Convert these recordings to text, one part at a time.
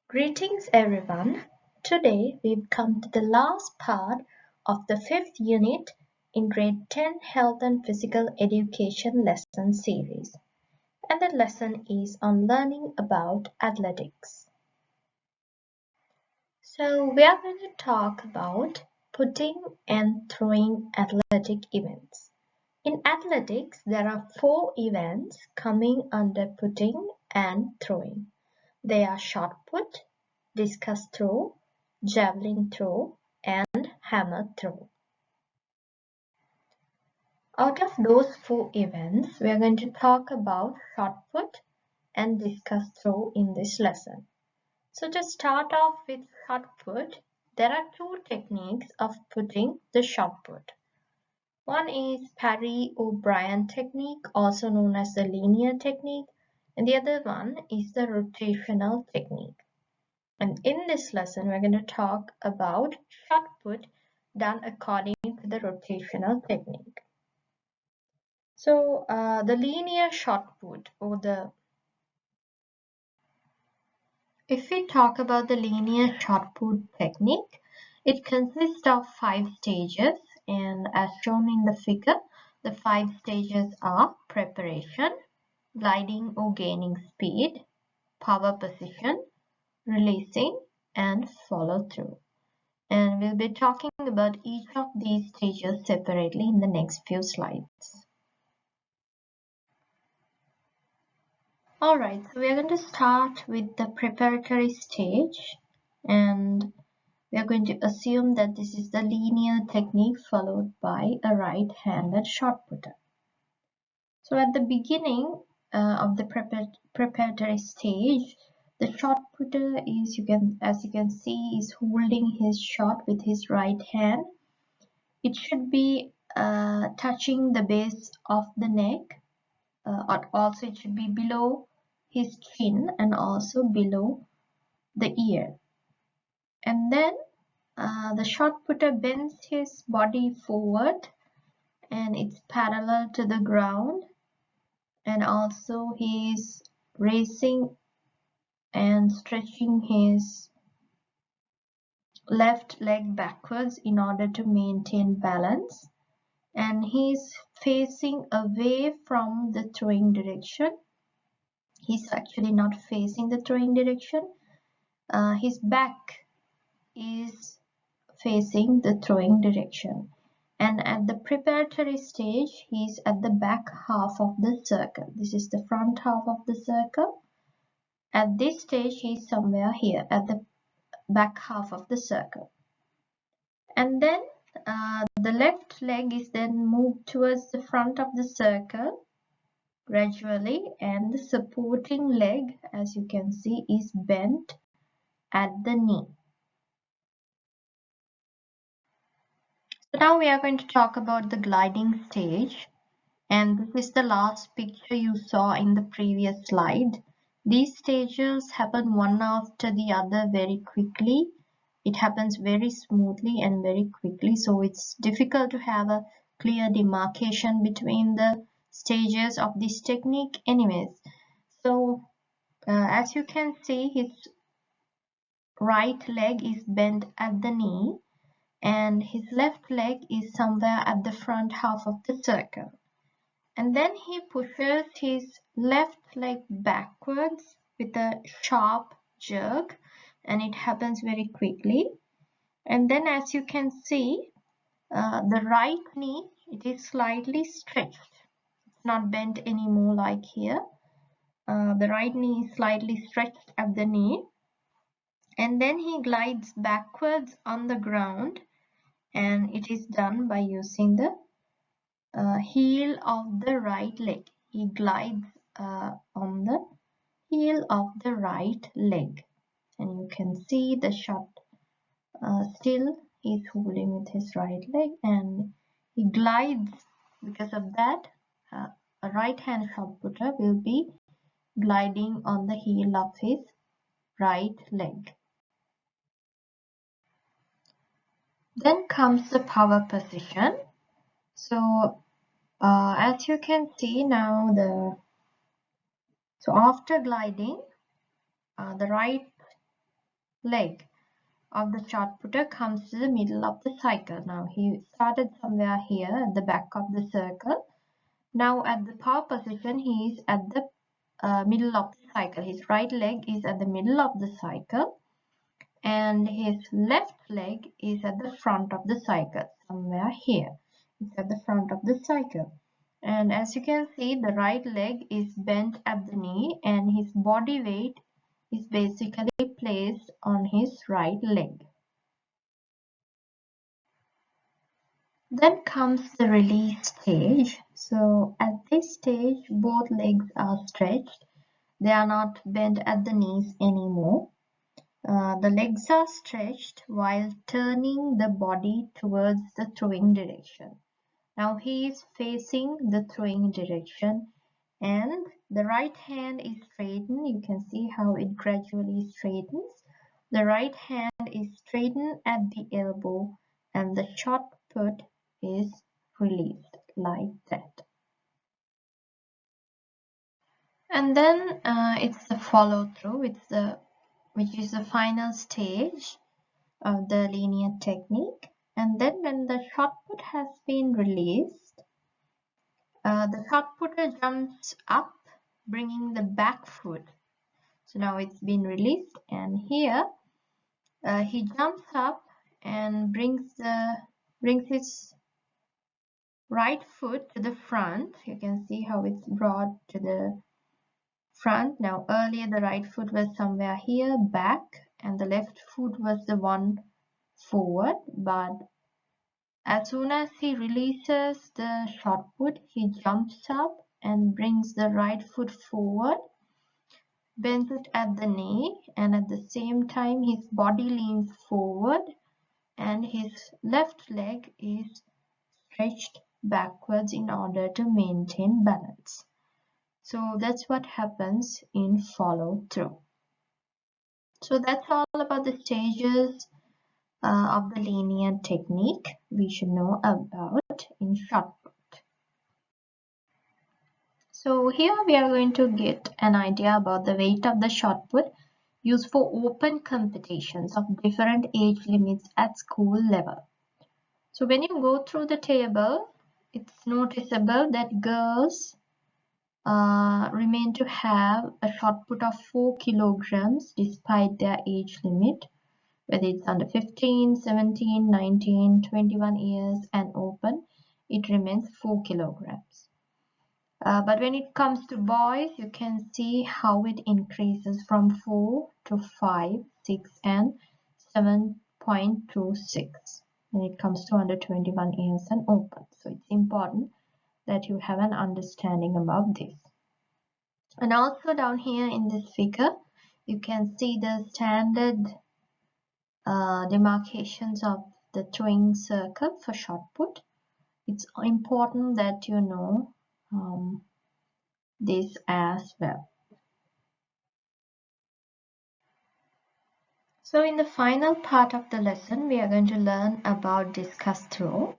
Greetings everyone. Today we've come to the last part of the 5th unit in grade 10 Health and Physical Education lesson series. And the lesson is on learning about athletics. So we are going to talk about putting and throwing athletic events. In athletics, there are 4 events coming under putting and throwing. They are shot put, discus throw, javelin throw, and hammer throw. Out of those 4 events, we are going to talk about shot put and discus throw in this lesson. So to start off with shot put, there are 2 techniques of putting the shot put. One is Parry-O'Brien technique, also known as the linear technique, and the other one is the rotational technique. And in this lesson, we're going to talk about shot put done according to the rotational technique. So the linear shot put, if we talk about the linear shot put technique, it consists of 5 stages, and as shown in the figure, the 5 stages are preparation, gliding or gaining speed, power position, releasing, and follow through. And we'll be talking about each of these stages separately in the next few slides. Alright, so we're going to start with the preparatory stage, and we are going to assume that this is the linear technique followed by a right-handed shot putter. So at the beginning of the preparatory stage, the shot putter is, as you can see, is holding his shot with his right hand. It should be touching the base of the neck, also it should be below his chin and also below the ear. And then the shot putter bends his body forward and it's parallel to the ground, and also he is raising and stretching his left leg backwards in order to maintain balance, and he's facing away from the throwing direction. He's actually not facing the throwing direction. His back is facing the throwing direction. And at the preparatory stage, he's at the back half of the circle. This is the front half of the circle. At this stage, he's somewhere here at the back half of the circle. And then the left leg is then moved towards the front of the circle gradually, and the supporting leg, as you can see, is bent at the knee. So now we are going to talk about the gliding stage, and this is the last picture you saw in the previous slide. These stages happen one after the other very quickly. It happens very smoothly and very quickly, so it's difficult to have a clear demarcation between the stages of this technique anyways. So as you can see, his right leg is bent at the knee and his left leg is somewhere at the front half of the circle. And then he pushes his left leg backwards with a sharp jerk, and it happens very quickly. And then as you can see, the right knee, it is slightly stretched. It's not bent anymore like here. The right knee is slightly stretched at the knee. And then he glides backwards on the ground, and it is done by using the heel of the right leg. He glides on the heel of the right leg, and you can see the shot still he's holding with his right leg, and he glides. Because of that, a right hand shot putter will be gliding on the heel of his right leg. Then comes the power position. So as you can see now, so after gliding, the right leg of the shot putter comes to the middle of the cycle. Now he started somewhere here at the back of the circle. Now at the power position, he is at the middle of the cycle. His right leg is at the middle of the cycle, and his left leg is at the front of the cycle, somewhere here. It's at the front of the cycle. And as you can see, the right leg is bent at the knee, and his body weight is basically placed on his right leg. Then comes the release stage. So at this stage, both legs are stretched. They are not bent at the knees anymore. The legs are stretched while turning the body towards the throwing direction. Now he is facing the throwing direction, and the right hand is straightened. You can see how it gradually straightens. The right hand is straightened at the elbow, and the shot put is released like that. And then it's the follow through, which is the final stage of the linear technique. And then when the shot put has been released, the shot putter jumps up, bringing the back foot. So now it's been released, and here he jumps up and brings his right foot to the front. You can see how it's brought to the front. Now earlier the right foot was somewhere here back, and the left foot was the one forward, but as soon as he releases the shot put, he jumps up and brings the right foot forward, bends it at the knee, and at the same time his body leans forward and his left leg is stretched backwards in order to maintain balance. So that's what happens in follow through. So that's all about the stages of the linear technique we should know about in shot put. So here we are going to get an idea about the weight of the shot put used for open competitions of different age limits at school level. So when you go through the table, it's noticeable that girls remain to have a shot put of 4 kilograms despite their age limit, whether it's under 15, 17, 19, 21 years and open, it remains 4 kilograms. But when it comes to boys, you can see how it increases from 4 to 5, 6 and 7.26 when it comes to under 21 years and open. So it's important that you have an understanding about this. And also down here in this figure, you can see the standard demarcations of the throwing circle for shot put. It's important that you know this as well. So in the final part of the lesson, we are going to learn about discus throw.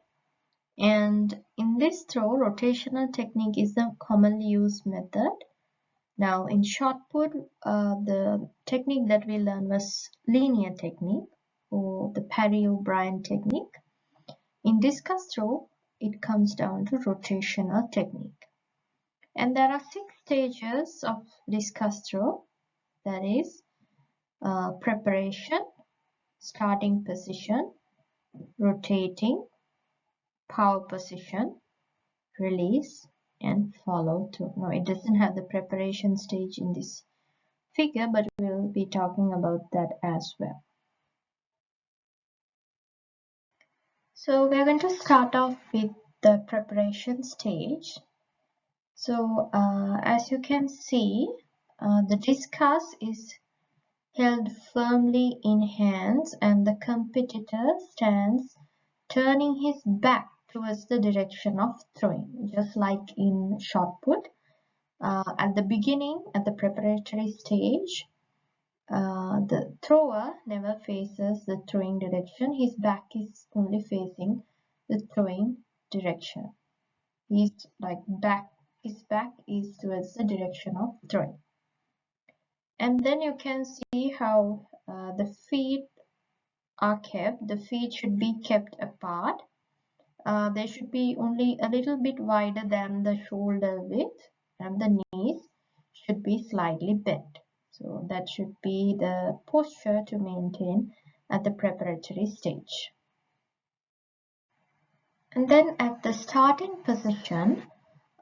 And in this throw, rotational technique is the commonly used method. Now in shot put, the technique that we learned was linear technique or the Parry-O'Brien technique. In discus throw, it comes down to rotational technique. And there are 6 stages of discus throw, that is preparation, starting position, rotating, power position, release, and follow through. Now it doesn't have the preparation stage in this figure, but we'll be talking about that as well. So we're going to start off with the preparation stage. So as you can see, the discus is held firmly in hands and the competitor stands turning his back towards the direction of throwing, just like in shot put. At the beginning, at the preparatory stage, the thrower never faces the throwing direction. His back is only facing the throwing direction. His back is towards the direction of throwing. And then you can see how the feet are kept. The feet should be kept apart. They should be only a little bit wider than the shoulder width, and the knees should be slightly bent. So that should be the posture to maintain at the preparatory stage. And then at the starting position,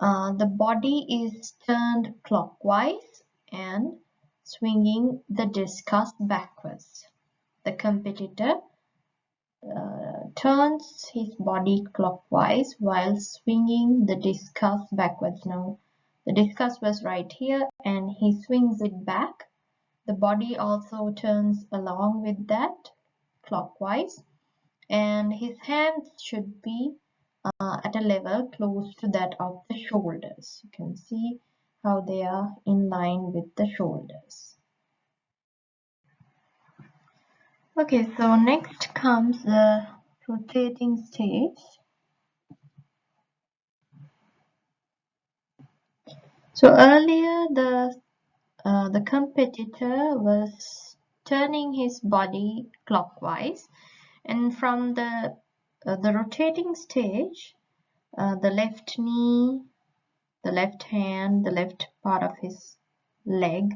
the body is turned clockwise and swinging the discus backwards. The competitor turns his body clockwise while swinging the discus backwards. Now, the discus was right here and he swings it back. The body also turns along with that clockwise, and his hands should be at a level close to that of the shoulders. You can see how they are in line with the shoulders. Okay, so next comes the rotating stage. So earlier the competitor was turning his body clockwise, and from the rotating stage, the left knee, the left hand, the left part of his leg,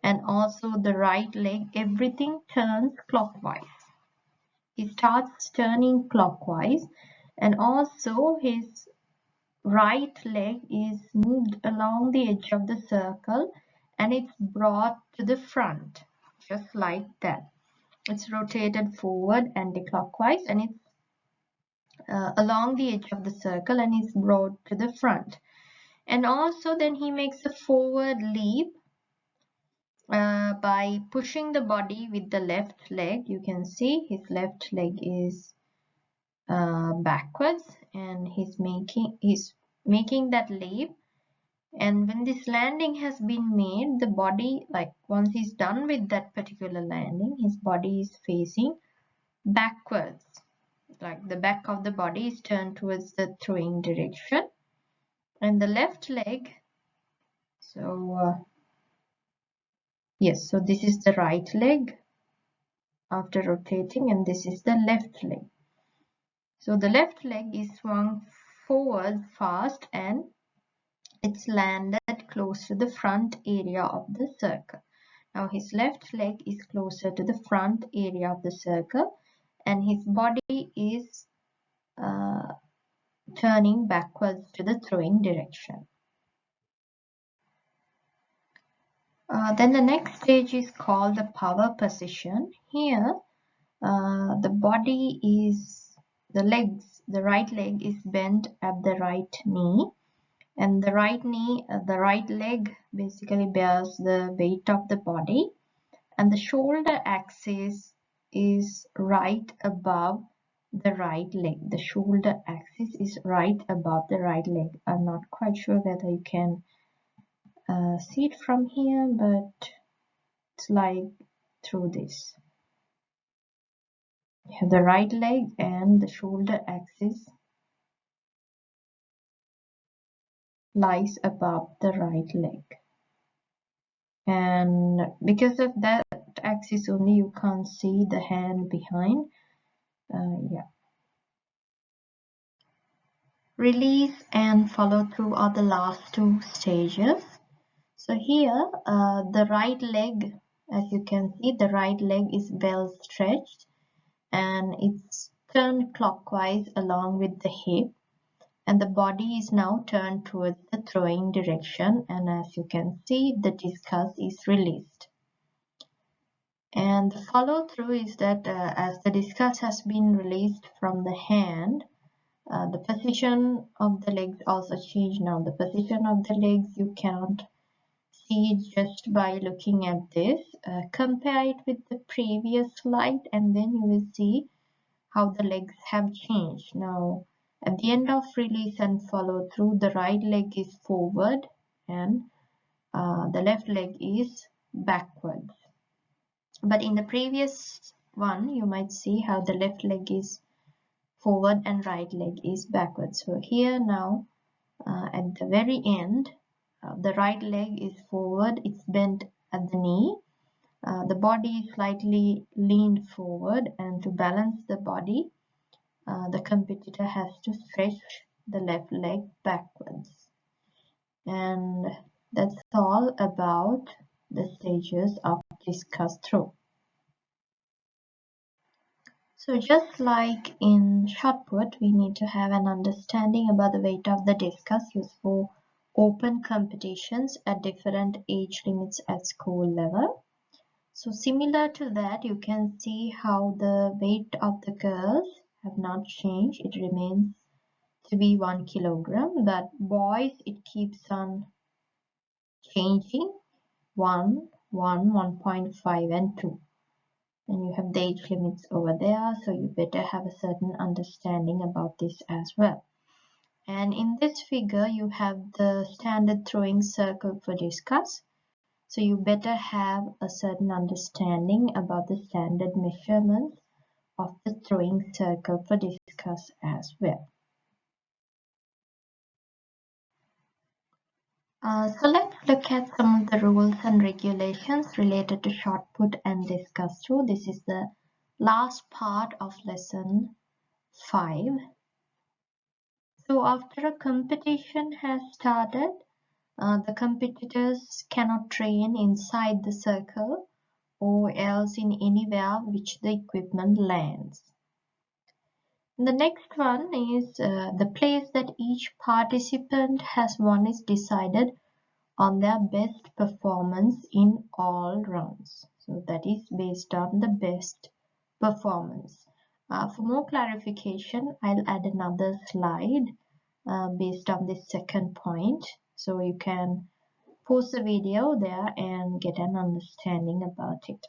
and also the right leg, everything turns clockwise. He starts turning clockwise, and also his right leg is moved along the edge of the circle and it's brought to the front, just like that. It's rotated forward anti-clockwise and it's along the edge of the circle and is brought to the front. And also then he makes a forward leap by pushing the body with the left leg. You can see his left leg is backwards and he's making that leap. And when this landing has been made, the body, like once he's done with that particular landing, his body is facing backwards. Like the back of the body is turned towards the throwing direction. And the left leg, yes, so this is the right leg after rotating, and this is the left leg. So the left leg is swung forward fast and it's landed close to the front area of the circle. Now his left leg is closer to the front area of the circle and his body is turning backwards to the throwing direction. Then the next stage is called the power position. Here the right leg is bent at the right knee, and the right leg basically bears the weight of the body, and the shoulder axis is right above the right leg. The shoulder axis is right above the right leg. I'm not quite sure whether you can see it from here, but it's like through this. You have the right leg and the shoulder axis lies above the right leg. And because of that axis only, you can't see the hand behind. Release and follow through are the last two stages. So here the right leg, as you can see, the right leg is well stretched and it's turned clockwise along with the hip, and the body is now turned towards the throwing direction, and as you can see, the discus is released. And the follow through is that as the discus has been released from the hand, the position of the legs also changed. Now the position of the legs you cannot see just by looking at this. Compare it with the previous slide and then you will see how the legs have changed. Now at the end of release and follow through, the right leg is forward and the left leg is backwards. But in the previous one you might see how the left leg is forward and right leg is backwards. So here now at the very end, the right leg is forward, it's bent at the knee, The body is slightly leaned forward, and to balance the body, the competitor has to stretch the left leg backwards. And that's all about the stages of discus throw. So just like in shot put, we need to have an understanding about the weight of the discus used for open competitions at different age limits at school level. So similar to that, you can see how the weight of the girls have not changed. It remains to be 1 kilogram, but boys, it keeps on changing 1, 1, 1.5 and 2. And you have the age limits over there, so you better have a certain understanding about this as well. And in this figure, you have the standard throwing circle for discus. So you better have a certain understanding about the standard measurements of the throwing circle for discus as well. So let's look at some of the rules and regulations related to shot put and discus throw. This is the last part of lesson 5. So after a competition has started, the competitors cannot train inside the circle or else in anywhere which the equipment lands. The next one is the place that each participant has won is decided on their best performance in all rounds. So that is based on the best performance. For more clarification, I'll add another slide based on this second point. So you can pause the video there and get an understanding about it.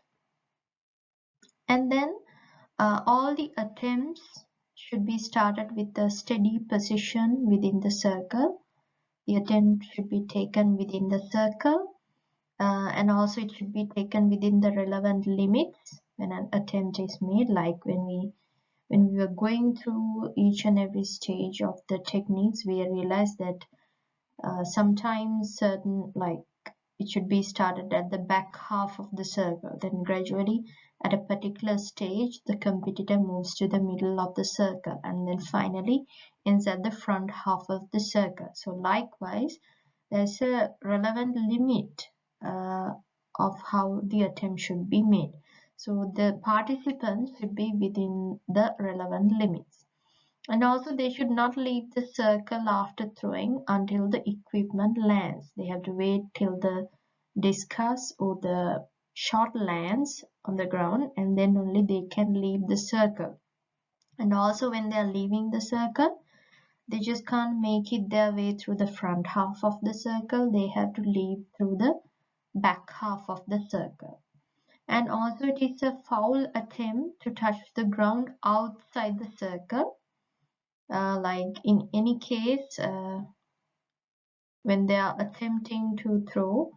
And then all the attempts should be started with a steady position within the circle. The attempt should be taken within the circle, and also it should be taken within the relevant limits when an attempt is made, like when we were going through each and every stage of the techniques, we realized that sometimes certain, like, it should be started at the back half of the circle, then gradually at a particular stage the competitor moves to the middle of the circle, and then finally ends at the front half of the circle. So likewise, there's a relevant limit of how the attempt should be made. So the participants should be within the relevant limits. And also they should not leave the circle after throwing until the equipment lands. They have to wait till the discus or the shot lands on the ground, and then only they can leave the circle. And also when they are leaving the circle, they just can't make it their way through the front half of the circle. They have to leave through the back half of the circle. And also it is a foul attempt to touch the ground outside the circle. Like in any case, when they are attempting to throw,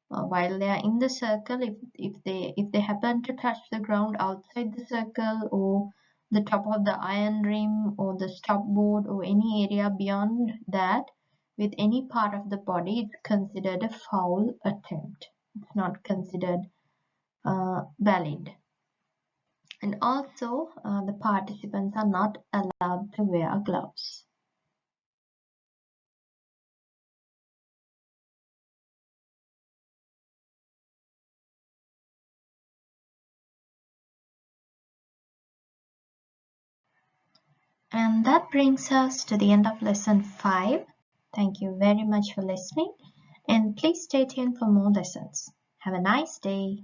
while they are in the circle, if they happen to touch the ground outside the circle or the top of the iron rim or the stop board or any area beyond that with any part of the body, it's considered a foul attempt. It's not considered valid. And also the participants are not allowed to wear gloves. And that brings us to the end of lesson 5. Thank you very much for listening, and please stay tuned for more lessons. Have a nice day.